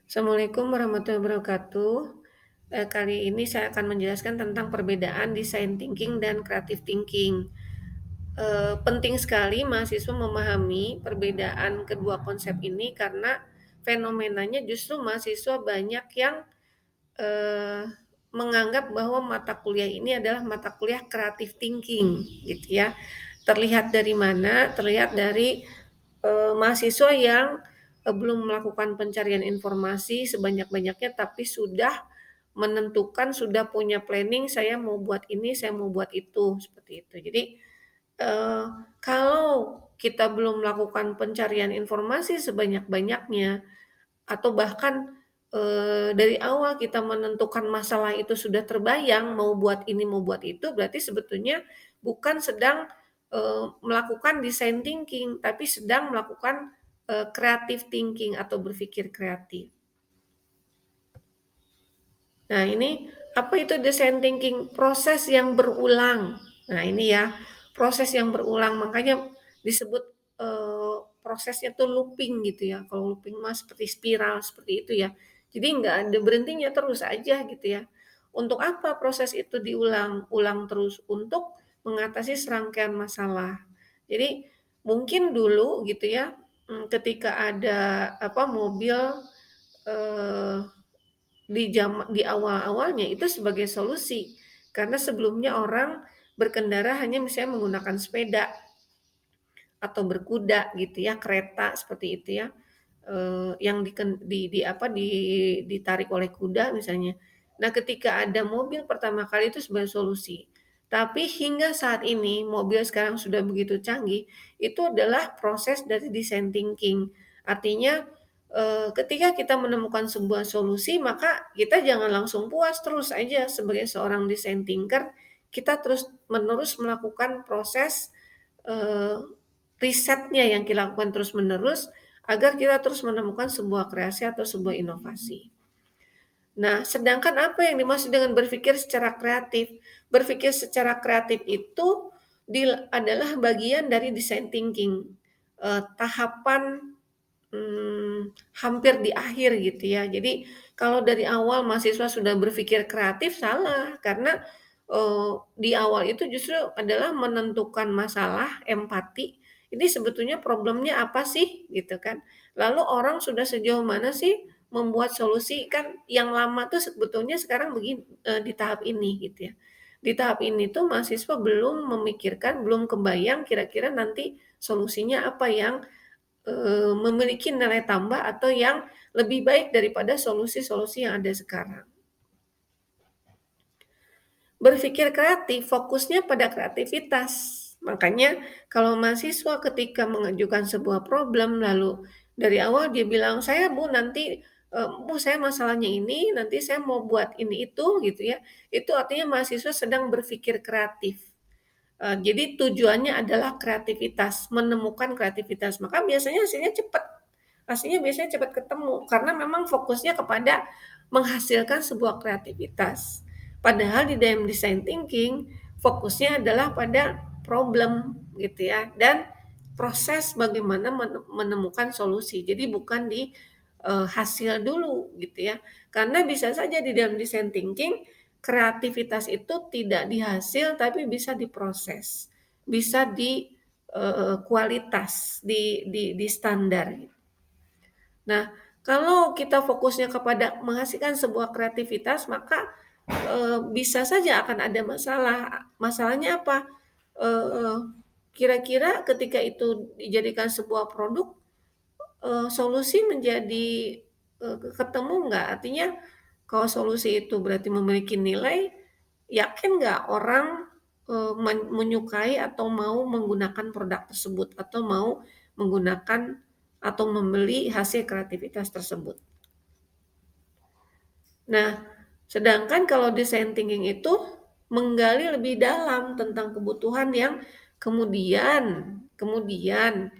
Assalamualaikum warahmatullahi wabarakatuh. Kali ini saya akan menjelaskan tentang perbedaan design thinking dan creative thinking. Penting sekali mahasiswa memahami perbedaan kedua konsep ini karena fenomenanya justru mahasiswa banyak yang eee, menganggap bahwa mata kuliah ini adalah mata kuliah creative thinking gitu ya. Terlihat dari mana? Terlihat dari mahasiswa yang, belum melakukan pencarian informasi sebanyak-banyaknya, tapi sudah menentukan, sudah punya planning, saya mau buat ini, saya mau buat itu, seperti itu. Jadi, eee, kalau kita belum melakukan pencarian informasi sebanyak-banyaknya, atau bahkan, dari awal kita menentukan masalah itu sudah terbayang, mau buat ini, mau buat itu, berarti sebetulnya bukan sedang, melakukan design thinking, tapi sedang melakukan, creative thinking atau berpikir kreatif. Nah ini, apa itu design thinking? Proses yang berulang. Nah ini ya, proses yang berulang, makanya disebut, prosesnya tuh looping gitu ya. Kalau looping mah seperti spiral, seperti itu ya. Jadi nggak ada berhentinya, terus aja gitu ya. Untuk apa proses itu diulang-ulang terus? Untuk mengatasi serangkaian masalah. Jadi mungkin dulu gitu ya, ketika ada apa, mobil, eee di awal-awalnya itu sebagai solusi, karena sebelumnya orang berkendara hanya misalnya menggunakan sepeda atau berkuda gitu ya, kereta seperti itu ya, yang di apa, ditarik oleh kuda misalnya. Nah, ketika ada mobil pertama kali itu sebagai solusi. Tapi hingga saat ini mobil sekarang sudah begitu canggih, itu adalah proses dari design thinking. Artinya, ketika kita menemukan sebuah solusi, maka kita jangan langsung puas terus aja sebagai seorang design thinker, kita terus-menerus melakukan proses, eee, risetnya yang kita lakukan terus-menerus, agar kita terus menemukan sebuah kreasi atau sebuah inovasi. Nah, sedangkan apa yang dimaksud dengan berpikir secara kreatif? Berpikir secara kreatif itu adalah bagian dari design thinking, tahapan, hampir di akhir gitu ya. Jadi kalau dari awal mahasiswa sudah berpikir kreatif salah, karena, di awal itu justru adalah menentukan masalah, empati, ini sebetulnya problemnya apa sih gitu kan. Lalu orang sudah sejauh mana sih membuat solusi, kan yang lama tuh sebetulnya sekarang di tahap ini gitu ya. Di tahap ini tuh mahasiswa belum memikirkan, belum kebayang kira-kira nanti solusinya apa yang memiliki nilai tambah atau yang lebih baik daripada solusi-solusi yang ada sekarang. Berpikir kreatif, fokusnya pada kreativitas. Makanya kalau mahasiswa ketika mengajukan sebuah problem, lalu dari awal dia bilang, "Saya Bu nanti, Bu saya masalahnya ini, nanti saya mau buat ini itu," gitu ya. Itu artinya mahasiswa sedang berpikir kreatif. Jadi tujuannya adalah kreativitas, menemukan kreativitas, maka biasanya hasilnya cepat. Hasilnya biasanya cepat ketemu, karena memang fokusnya kepada menghasilkan sebuah kreativitas. Padahal di dalam design thinking, fokusnya adalah pada problem gitu ya, dan proses bagaimana menemukan solusi. Jadi bukan di, hasil dulu gitu ya. Karena bisa saja di dalam design thinking, kreativitas itu tidak di hasil, tapi bisa di proses, bisa di, kualitas, di standar. Nah, kalau kita fokusnya kepada menghasilkan sebuah kreativitas, maka, bisa saja akan ada masalah. Masalahnya apa? Eee, Kira-kira ketika itu dijadikan sebuah produk, solusi menjadi, ketemu nggak? Artinya kalau solusi itu berarti memiliki nilai, yakin nggak orang, menyukai atau mau menggunakan produk tersebut, atau mau menggunakan atau membeli hasil kreativitas tersebut. Nah, sedangkan kalau design thinking itu menggali lebih dalam tentang kebutuhan yang kemudian kemudian,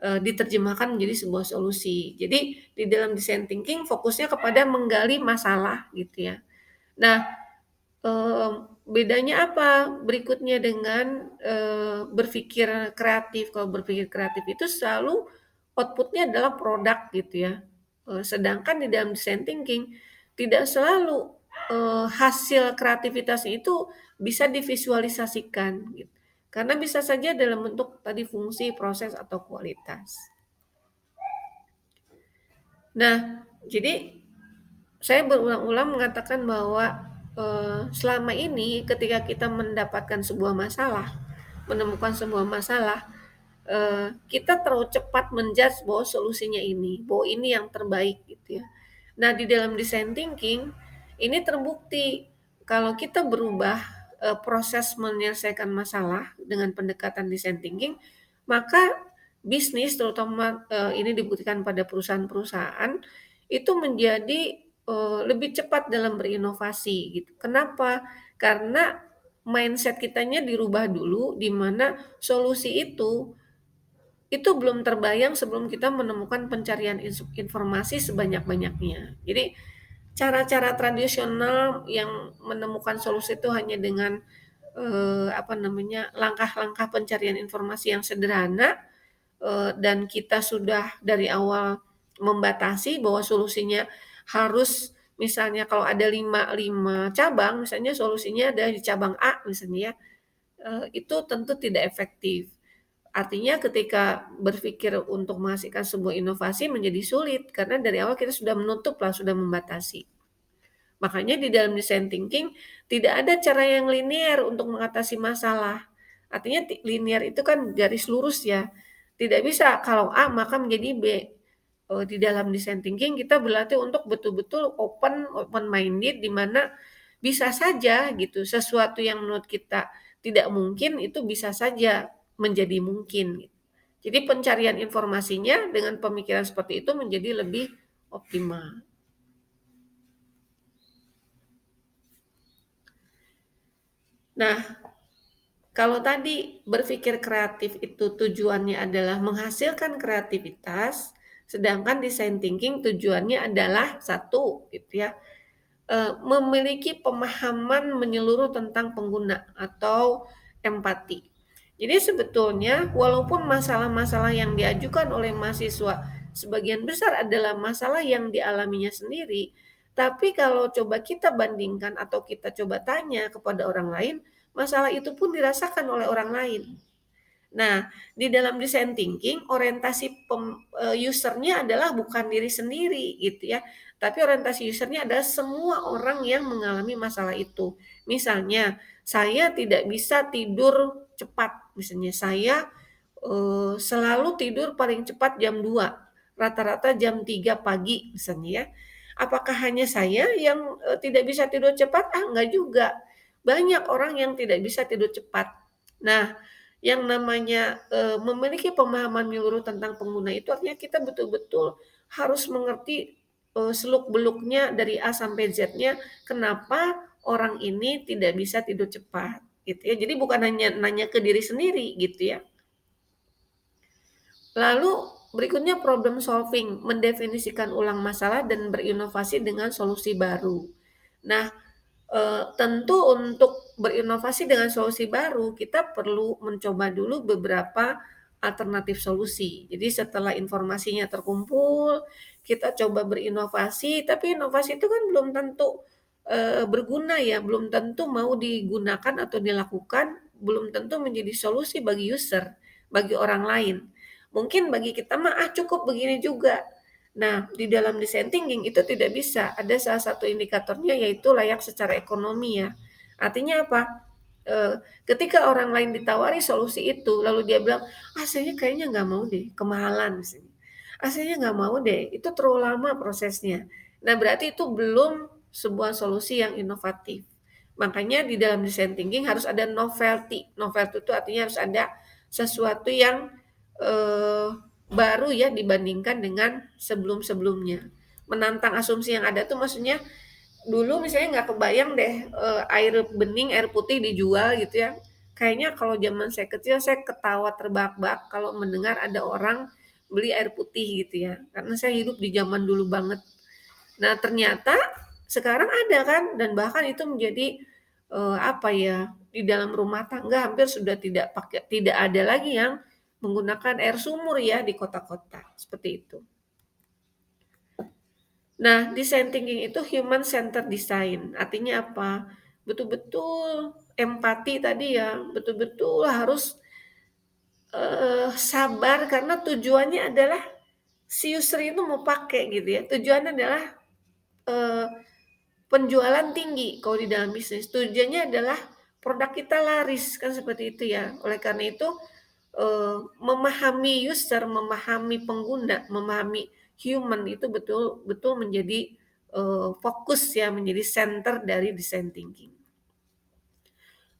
diterjemahkan menjadi sebuah solusi. Jadi di dalam design thinking fokusnya kepada menggali masalah gitu ya. Nah, bedanya apa berikutnya dengan, berpikir kreatif? Kalau berpikir kreatif itu selalu output-nya adalah produk gitu ya. Sedangkan di dalam design thinking tidak selalu, hasil kreativitasnya itu bisa divisualisasikan gitu. Karena bisa saja dalam bentuk tadi fungsi, proses, atau kualitas. Nah, jadi saya berulang-ulang mengatakan bahwa, selama ini ketika kita mendapatkan sebuah masalah, menemukan sebuah masalah, kita terlalu cepat men-judge bahwa solusinya ini, bahwa ini yang terbaik gitu ya. Nah, di dalam design thinking ini terbukti kalau kita berubah, proses menyelesaikan masalah dengan pendekatan design thinking, maka bisnis terutama, ini dibuktikan pada perusahaan-perusahaan, itu menjadi, lebih cepat dalam berinovasi gitu. Kenapa? Karena mindset kitanya dirubah dulu, di mana solusi itu belum terbayang sebelum kita menemukan pencarian informasi sebanyak-banyaknya. Jadi, cara-cara tradisional yang menemukan solusi itu hanya dengan, langkah-langkah pencarian informasi yang sederhana, dan kita sudah dari awal membatasi bahwa solusinya harus misalnya kalau ada lima cabang, misalnya solusinya ada di cabang A misalnya ya, itu tentu tidak efektif. Artinya ketika berpikir untuk menghasilkan sebuah inovasi menjadi sulit, karena dari awal kita sudah menutup lah, sudah membatasi. Makanya di dalam design thinking tidak ada cara yang linear untuk mengatasi masalah. Artinya linear itu kan garis lurus ya. Tidak bisa kalau A maka menjadi B. Di dalam design thinking kita berlatih untuk betul-betul open minded di mana bisa saja gitu sesuatu yang menurut kita tidak mungkin itu bisa saja menjadi mungkin. Jadi pencarian informasinya dengan pemikiran seperti itu menjadi lebih optimal. Nah, kalau tadi berpikir kreatif itu tujuannya adalah menghasilkan kreativitas, sedangkan design thinking tujuannya adalah satu gitu ya, memiliki pemahaman menyeluruh tentang pengguna atau empati. Jadi sebetulnya walaupun masalah-masalah yang diajukan oleh mahasiswa sebagian besar adalah masalah yang dialaminya sendiri, tapi kalau coba kita bandingkan atau kita coba tanya kepada orang lain, masalah itu pun dirasakan oleh orang lain. Nah, di dalam design thinking orientasi user-nya adalah bukan diri sendiri gitu ya, tapi orientasi user-nya adalah semua orang yang mengalami masalah itu. Misalnya, saya tidak bisa tidur cepat, misalnya saya, selalu tidur paling cepat jam 2, rata-rata jam 3 pagi misalnya ya. Apakah hanya saya yang, tidak bisa tidur cepat? Ah, enggak juga. Banyak orang yang tidak bisa tidur cepat. Nah, yang namanya, memiliki pemahaman menyeluruh tentang pengguna itu artinya kita betul-betul harus mengerti, seluk-beluknya dari A sampai Z-nya, kenapa orang ini tidak bisa tidur cepat, gitu ya. Jadi bukan hanya nanya ke diri sendiri, gitu ya. Lalu berikutnya problem solving, mendefinisikan ulang masalah dan berinovasi dengan solusi baru. Nah, tentu untuk berinovasi dengan solusi baru, kita perlu mencoba dulu beberapa alternatif solusi. Jadi setelah informasinya terkumpul, kita coba berinovasi, tapi inovasi itu kan belum tentu, berguna ya, belum tentu mau digunakan atau dilakukan, belum tentu menjadi solusi bagi user, bagi orang lain. Mungkin bagi kita mah, "Ah, cukup begini juga." Nah, di dalam design thinking itu tidak bisa. Ada salah satu indikatornya yaitu layak secara ekonomi ya. Artinya apa? Ketika orang lain ditawari solusi itu, lalu dia bilang, "Ah, saya kayaknya nggak mau deh, kemahalan," misalnya. "Ah, saya nggak mau deh, itu terlalu lama prosesnya." Nah, berarti itu belum sebuah solusi yang inovatif. Makanya di dalam design thinking harus ada novelty. Novelty itu artinya harus ada sesuatu yang, eee baru ya dibandingkan dengan sebelum-sebelumnya. Menantang asumsi yang ada tuh maksudnya dulu misalnya nggak kebayang deh, air bening, air putih dijual gitu ya. Kayaknya kalau zaman saya kecil saya ketawa terbahak-bahak kalau mendengar ada orang beli air putih gitu ya, karena saya hidup di zaman dulu banget. Nah ternyata sekarang ada kan dan bahkan itu menjadi, di dalam rumah tangga hampir sudah tidak ada lagi yang menggunakan air sumur ya di kota-kota, seperti itu. Nah, design thinking itu human centered design, artinya apa? Betul-betul empati tadi ya, betul-betul harus, sabar karena tujuannya adalah si user itu mau pakai gitu ya, tujuannya adalah, eee, penjualan tinggi kalau di dalam bisnis, tujuannya adalah produk kita laris, kan seperti itu ya. Oleh karena itu, memahami user, memahami pengguna, memahami human itu betul-betul menjadi, fokus ya, menjadi center dari design thinking.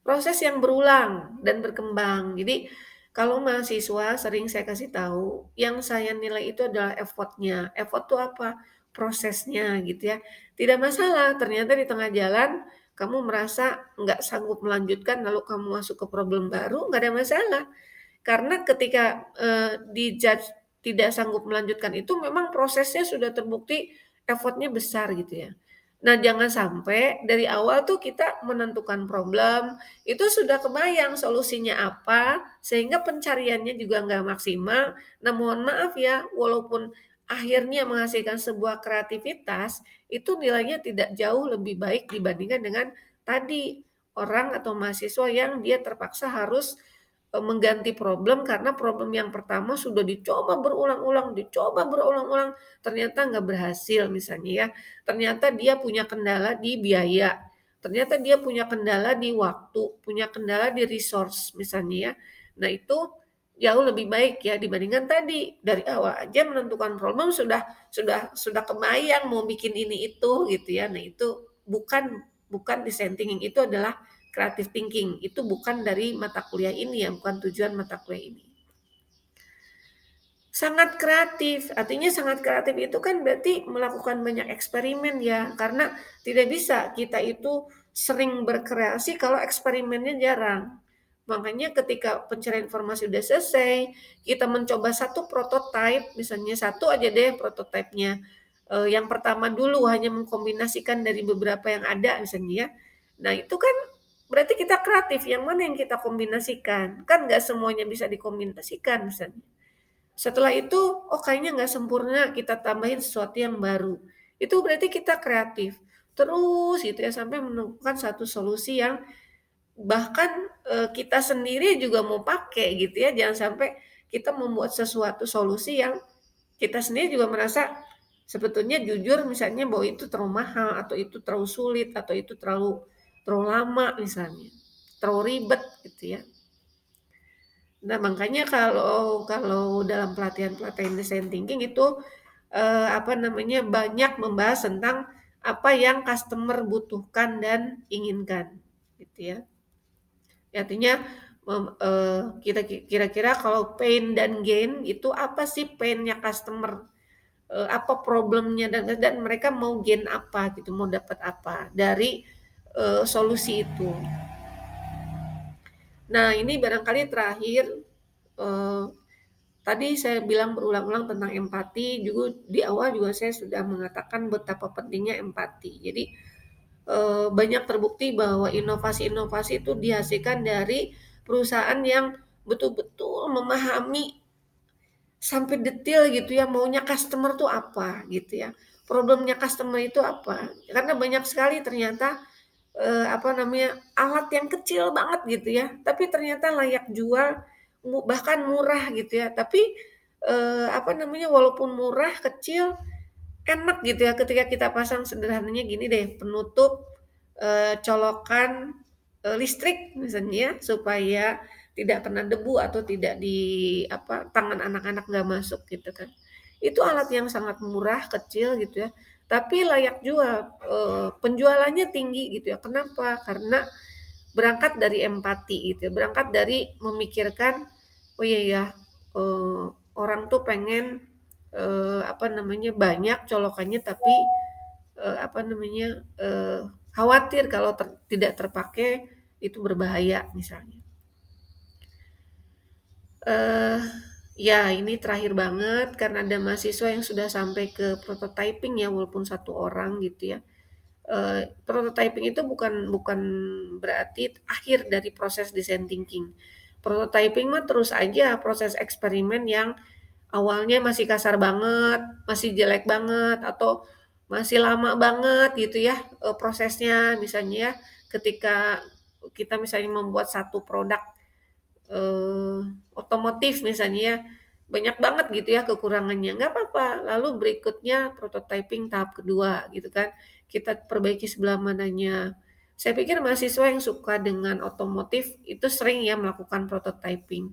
Proses yang berulang dan berkembang. Jadi, kalau mahasiswa sering saya kasih tahu, yang saya nilai itu adalah effort-nya. Effort itu apa? Prosesnya gitu ya. Tidak masalah ternyata di tengah jalan kamu merasa nggak sanggup melanjutkan lalu kamu masuk ke problem baru, nggak ada masalah. Karena ketika, di-judge tidak sanggup melanjutkan itu memang prosesnya sudah terbukti effort-nya besar gitu ya. Nah, jangan sampai dari awal tuh kita menentukan problem, itu sudah kebayang solusinya apa, sehingga pencariannya juga nggak maksimal. Nah, mohon maaf ya, walaupun akhirnya menghasilkan sebuah kreativitas, itu nilainya tidak jauh lebih baik dibandingkan dengan tadi, orang atau mahasiswa yang dia terpaksa harus mengganti problem karena problem yang pertama sudah dicoba berulang-ulang, ternyata nggak berhasil misalnya ya. Ternyata dia punya kendala di biaya, ternyata dia punya kendala di waktu, punya kendala di resource misalnya ya. Nah itu jauh lebih baik ya dibandingkan tadi, dari awal aja menentukan problem sudah kebayang mau bikin ini itu gitu ya. Nah itu bukan bukan design thinking, itu adalah creative thinking, itu bukan dari mata kuliah ini ya, bukan tujuan mata kuliah ini. Sangat kreatif, artinya sangat kreatif itu kan berarti melakukan banyak eksperimen ya, karena tidak bisa kita itu sering berkreasi kalau eksperimennya jarang. Makanya ketika pencarian informasi udah selesai, kita mencoba satu prototipe, misalnya satu aja deh prototipenya. Yang pertama dulu hanya mengkombinasikan dari beberapa yang ada misalnya ya. Nah itu kan berarti kita kreatif, yang mana yang kita kombinasikan? Kan nggak semuanya bisa dikombinasikan misalnya. Setelah itu, oh kayaknya nggak sempurna, kita tambahin sesuatu yang baru. Itu berarti kita kreatif. Terus gitu ya, sampai menemukan satu solusi yang bahkan, kita sendiri juga mau pakai gitu ya. Jangan sampai kita membuat sesuatu solusi yang kita sendiri juga merasa sebetulnya jujur misalnya bahwa itu terlalu mahal, atau itu terlalu sulit, atau itu terlalu terlalu lama misalnya, terlalu ribet gitu ya. Nah, makanya kalau kalau dalam pelatihan-pelatihan design thinking itu, apa namanya, banyak membahas tentang apa yang customer butuhkan dan inginkan, gitu ya. Artinya, kira-kira kalau pain dan gain itu apa sih pain-nya customer, apa problemnya dan mereka mau gain apa gitu, mau dapat apa dari, solusi itu. Nah, ini barangkali terakhir, eee tadi saya bilang berulang-ulang tentang empati, juga di awal juga saya sudah mengatakan betapa pentingnya empati. Jadi, banyak terbukti bahwa inovasi-inovasi itu dihasilkan dari perusahaan yang betul-betul memahami sampai detail gitu ya, maunya customer tuh apa gitu ya, problemnya customer itu apa. Karena banyak sekali ternyata, apa namanya, alat yang kecil banget gitu ya, tapi ternyata layak jual, bahkan murah gitu ya. Tapi, apa namanya, walaupun murah, kecil, enak gitu ya ketika kita pasang sederhananya gini deh, penutup, colokan, listrik misalnya ya, supaya tidak kena debu atau tidak di apa, tangan anak-anak nggak masuk gitu kan. Itu alat yang sangat murah, kecil gitu ya, tapi layak jual, penjualannya tinggi gitu ya. Kenapa? Karena berangkat dari empati gitu ya, berangkat dari memikirkan, "Oh iya ya, eee, orang tuh pengen, apa namanya, banyak colokannya tapi, apa namanya, khawatir kalau tidak terpakai itu berbahaya," misalnya. Eee, ya ini terakhir banget karena ada mahasiswa yang sudah sampai ke prototyping ya, walaupun satu orang gitu ya. Prototyping itu bukan bukan berarti akhir dari proses design thinking. Prototyping mah terus aja proses eksperimen yang awalnya masih kasar banget, masih jelek banget, atau masih lama banget gitu ya, prosesnya misalnya ya, ketika kita misalnya membuat satu produk, eee, otomotif misalnya ya, banyak banget gitu ya kekurangannya, nggak apa-apa, lalu berikutnya prototyping tahap kedua gitu kan, kita perbaiki sebelah mananya. Saya pikir mahasiswa yang suka dengan otomotif itu sering ya melakukan prototyping.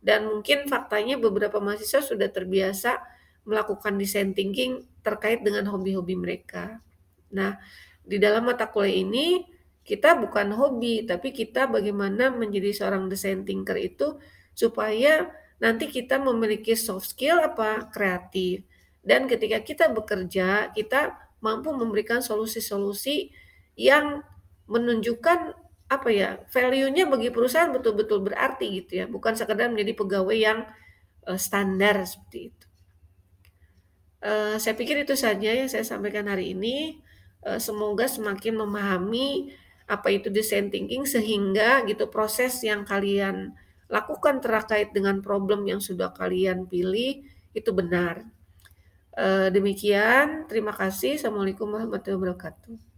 Dan mungkin faktanya beberapa mahasiswa sudah terbiasa melakukan design thinking terkait dengan hobi-hobi mereka. Nah, di dalam mata kuliah ini kita bukan hobi, tapi kita bagaimana menjadi seorang design thinker itu supaya nanti kita memiliki soft skill apa kreatif. Dan ketika kita bekerja, kita mampu memberikan solusi-solusi yang menunjukkan apa ya, value-nya bagi perusahaan betul-betul berarti gitu ya, bukan sekedar menjadi pegawai yang, standar seperti itu. Saya pikir itu saja yang saya sampaikan hari ini, semoga semakin memahami apa itu design thinking sehingga gitu proses yang kalian lakukan terkait dengan problem yang sudah kalian pilih itu benar. Demikian, terima kasih. Assalamualaikum warahmatullahi wabarakatuh.